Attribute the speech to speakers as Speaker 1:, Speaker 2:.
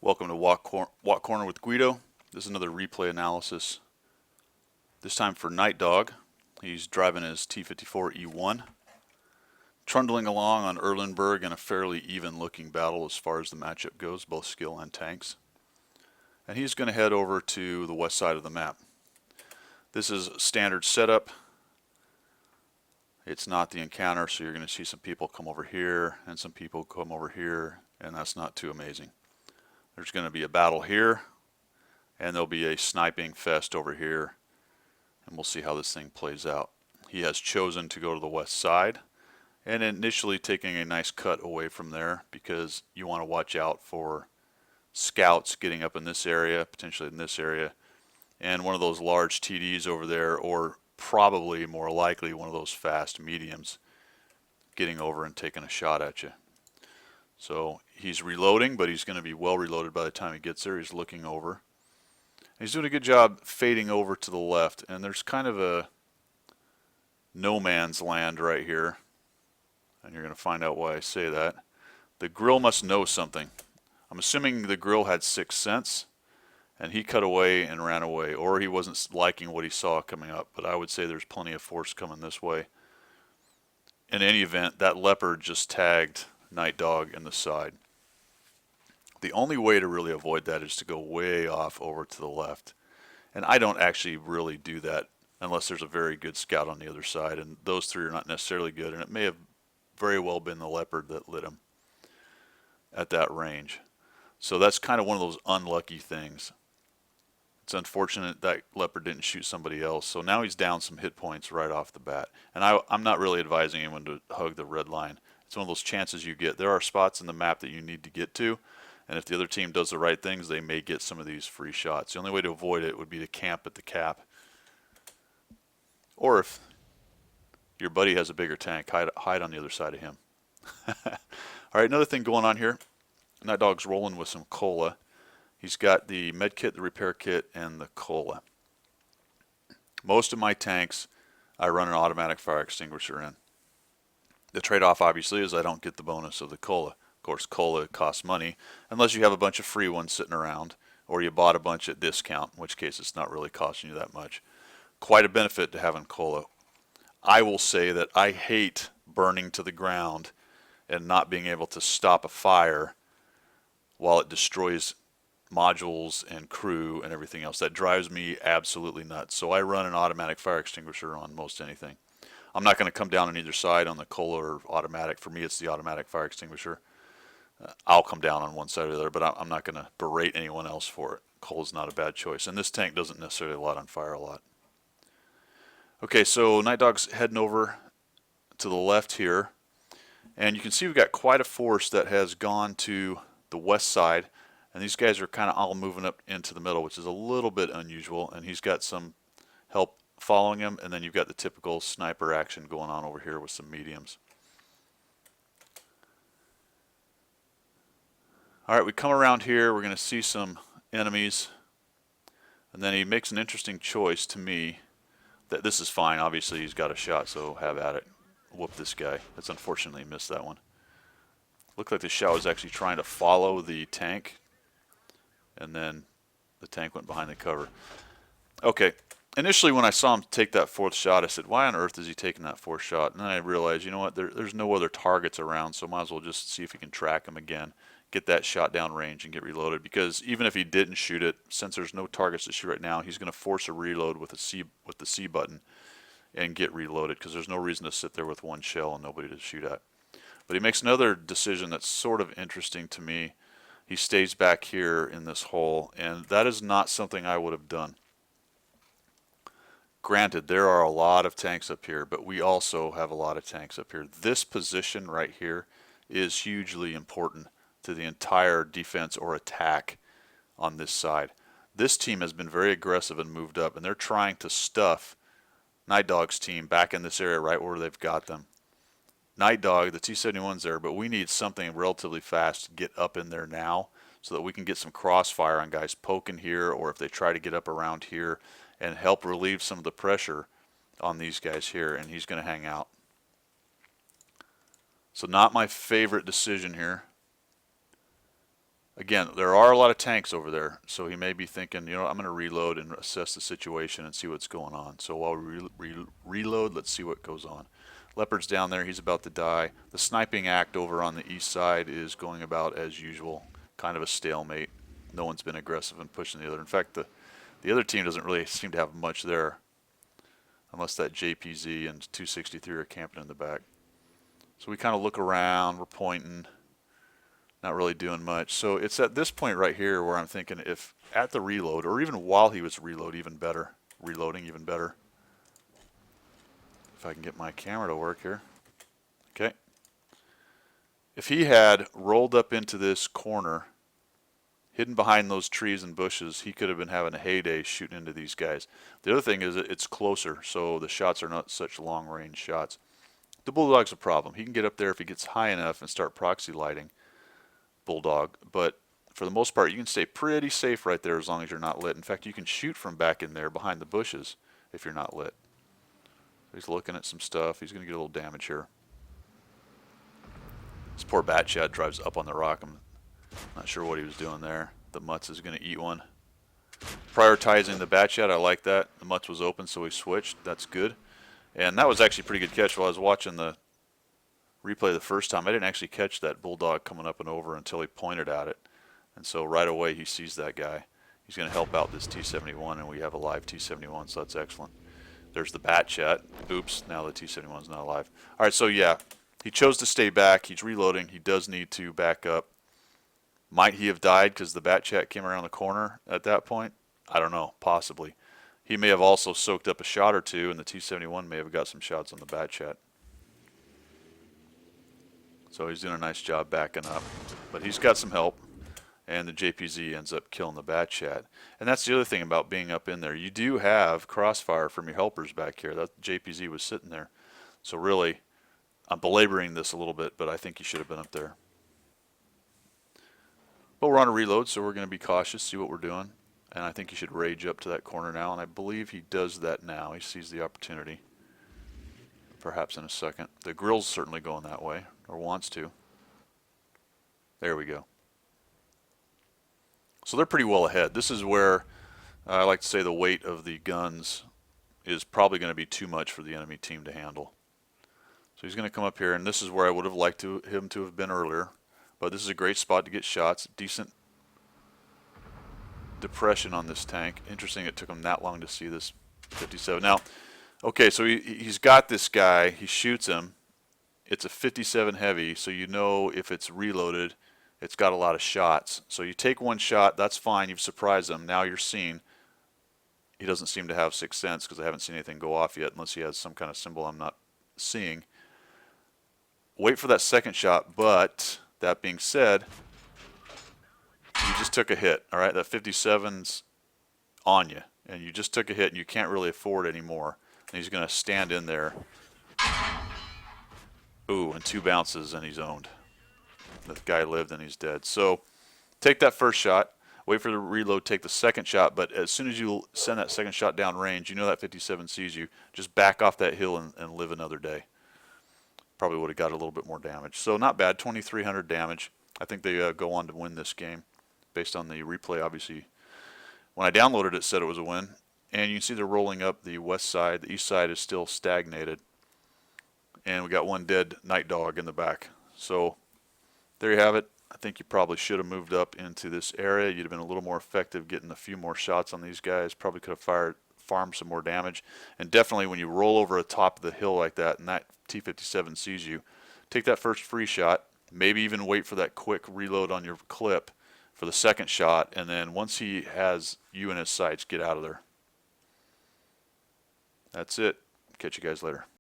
Speaker 1: Welcome to Walk Corner with Guido. This is another replay analysis. This time for Night Dog. He's driving his T-54 E1, trundling along on Erlenberg in a fairly even looking battle as far as the matchup goes, both skill and tanks. And he's going to head over to the west side of the map. This is standard setup. It's not the encounter, so you're going to see some people come over here and some people come over here, and that's not too amazing. There's going to be a battle here, and there'll be a sniping fest over here, and we'll see how this thing plays out. He has chosen to go to the west side, and initially taking a nice cut away from there because you want to watch out for scouts getting up in this area, potentially in this area, and one of those large TDs over there, or probably more likely one of those fast mediums getting over and taking a shot at you. So he's reloading, but he's going to be well reloaded by the time he gets there. He's looking over. He's doing a good job fading over to the left, and there's kind of a no man's land right here, and you're going to find out why I say that. The grill must know something. I'm assuming the grill had sixth sense, and he cut away and ran away, or he wasn't liking what he saw coming up, but I would say there's plenty of force coming this way. In any event, that leopard just tagged Night Dog in the side. The only way to really avoid that is to go way off over to the left, and I don't actually really do that unless there's a very good scout on the other side, and those three are not necessarily good, and it may have very well been the leopard that lit him at that range. So that's kind of one of those unlucky things. It's unfortunate that leopard didn't shoot somebody else, so now he's down some hit points right off the bat, and I'm not really advising anyone to hug the red line. It's one of those chances you get. There are spots in the map that you need to get to, and if the other team does the right things, they may get some of these free shots. The only way to avoid it would be to camp at the cap. Or if your buddy has a bigger tank, hide on the other side of him. Alright, another thing going on here. Night Dog's rolling with some cola. He's got the med kit, the repair kit, and the cola. Most of my tanks, I run an automatic fire extinguisher in. The trade-off, obviously, is I don't get the bonus of the cola. Of course, cola costs money, unless you have a bunch of free ones sitting around, or you bought a bunch at discount, in which case it's not really costing you that much. Quite a benefit to having cola. I will say that I hate burning to the ground and not being able to stop a fire while it destroys modules and crew and everything else. That drives me absolutely nuts. So I run an automatic fire extinguisher on most anything. I'm not going to come down on either side on the cola or automatic. For me, it's the automatic fire extinguisher. I'll come down on one side or the other, but I'm not going to berate anyone else for it. Cola's not a bad choice. And this tank doesn't necessarily light on fire a lot. Okay, so Night Dog's heading over to the left here. And you can see we've got quite a force that has gone to the west side. And these guys are kind of all moving up into the middle, which is a little bit unusual. And he's got some help following him, and then you've got the typical sniper action going on over here with some mediums. Alright, we come around here, we're going to see some enemies, and then he makes an interesting choice to me. That this is fine, obviously he's got a shot, so have at it. Whoop this guy. That's unfortunately missed that one. Looked like the shot was actually trying to follow the tank, and then the tank went behind the cover. Okay. Initially, when I saw him take that fourth shot, I said, why on earth is he taking that fourth shot? And then I realized, you know what, there's no other targets around, so might as well just see if he can track him again, get that shot down range, and get reloaded. Because even if he didn't shoot it, since there's no targets to shoot right now, he's going to force a reload with the C button and get reloaded, because there's no reason to sit there with one shell and nobody to shoot at. But he makes another decision that's sort of interesting to me. He stays back here in this hole, and that is not something I would have done. Granted, there are a lot of tanks up here, but we also have a lot of tanks up here. This position right here is hugely important to the entire defense or attack on this side. This team has been very aggressive and moved up, and they're trying to stuff Night Dog's team back in this area right where they've got them. Night Dog, the T-71's there, but we need something relatively fast to get up in there now so that we can get some crossfire on guys poking here, or if they try to get up around here, and help relieve some of the pressure on these guys here, and he's going to hang out. So not my favorite decision here. Again, there are a lot of tanks over there, so he may be thinking, you know, I'm going to reload and assess the situation and see what's going on. So while we reload, let's see what goes on. Leopard's down there. He's about to die. The sniping act over on the east side is going about as usual, kind of a stalemate. No one's been aggressive in pushing the other. In fact, the other team doesn't really seem to have much there, unless that JPZ and 263 are camping in the back. So we kind of look around. We're pointing. Not really doing much. So it's at this point right here where I'm thinking if at the reload, or even while he was reloading even better. If I can get my camera to work here. Okay. If he had rolled up into this corner, hidden behind those trees and bushes, he could have been having a heyday shooting into these guys. The other thing is it's closer, so the shots are not such long range shots. The Bulldog's a problem. He can get up there if he gets high enough and start proxy lighting. Bulldog, but for the most part you can stay pretty safe right there as long as you're not lit. In fact, you can shoot from back in there behind the bushes if you're not lit. He's looking at some stuff. He's going to get a little damage here. This poor Batchat drives up on the rock. I'm not sure what he was doing there. The Mutz is going to eat one. Prioritizing the Batchat, I like that. The Mutz was open, so he switched. That's good. And that was actually a pretty good catch. While I was watching the replay the first time, I didn't actually catch that Bulldog coming up and over until he pointed at it. And so right away he sees that guy. He's going to help out this T-71, and we have a live T-71, so that's excellent. There's the Batchat. Oops, now the T-71's not alive. All right, so yeah, he chose to stay back. He's reloading. He does need to back up. Might he have died because the Batchat came around the corner at that point? I don't know, possibly. He may have also soaked up a shot or two, and the T-71 may have got some shots on the Batchat. So he's doing a nice job backing up. But he's got some help. And the JPZ ends up killing the Batchat. And that's the other thing about being up in there. You do have crossfire from your helpers back here. That JPZ was sitting there. So really, I'm belaboring this a little bit, but I think he should have been up there. But we're on a reload, so we're going to be cautious, see what we're doing. And I think he should rage up to that corner now. And I believe he does that now. He sees the opportunity. Perhaps in a second. The grill's certainly going that way, or wants to. There we go. So they're pretty well ahead. This is where I like to say the weight of the guns is probably going to be too much for the enemy team to handle. So he's going to come up here, and this is where I would have liked him to have been earlier. But this is a great spot to get shots. Decent depression on this tank. Interesting it took him that long to see this 57. Now, okay, so he's got this guy. He shoots him. It's a 57 heavy, so you know if it's reloaded, it's got a lot of shots. So you take one shot, that's fine. You've surprised him. Now you're seeing. He doesn't seem to have sixth sense because I haven't seen anything go off yet unless he has some kind of symbol I'm not seeing. Wait for that second shot, but that being said, you just took a hit, all right? That 57's on you, and you just took a hit, and you can't really afford anymore. And he's going to stand in there. Ooh, and 2 bounces, and he's owned. The guy lived, and he's dead. So take that first shot, wait for the reload, take the second shot, but as soon as you send that second shot down range, you know that 57 sees you. Just back off that hill and live another day. Probably would have got a little bit more damage. So not bad, 2,300 damage. I think they go on to win this game based on the replay. Obviously, when I downloaded it, it said it was a win. And you can see they're rolling up the west side. The east side is still stagnated. And we got one dead night dog in the back. So there you have it. I think you probably should have moved up into this area. You'd have been a little more effective getting a few more shots on these guys. Probably could have farmed some more damage. And definitely when you roll over the top of the hill like that and that T-57 sees you, take that first free shot. Maybe even wait for that quick reload on your clip for the second shot. And then once he has you in his sights, get out of there. That's it. Catch you guys later.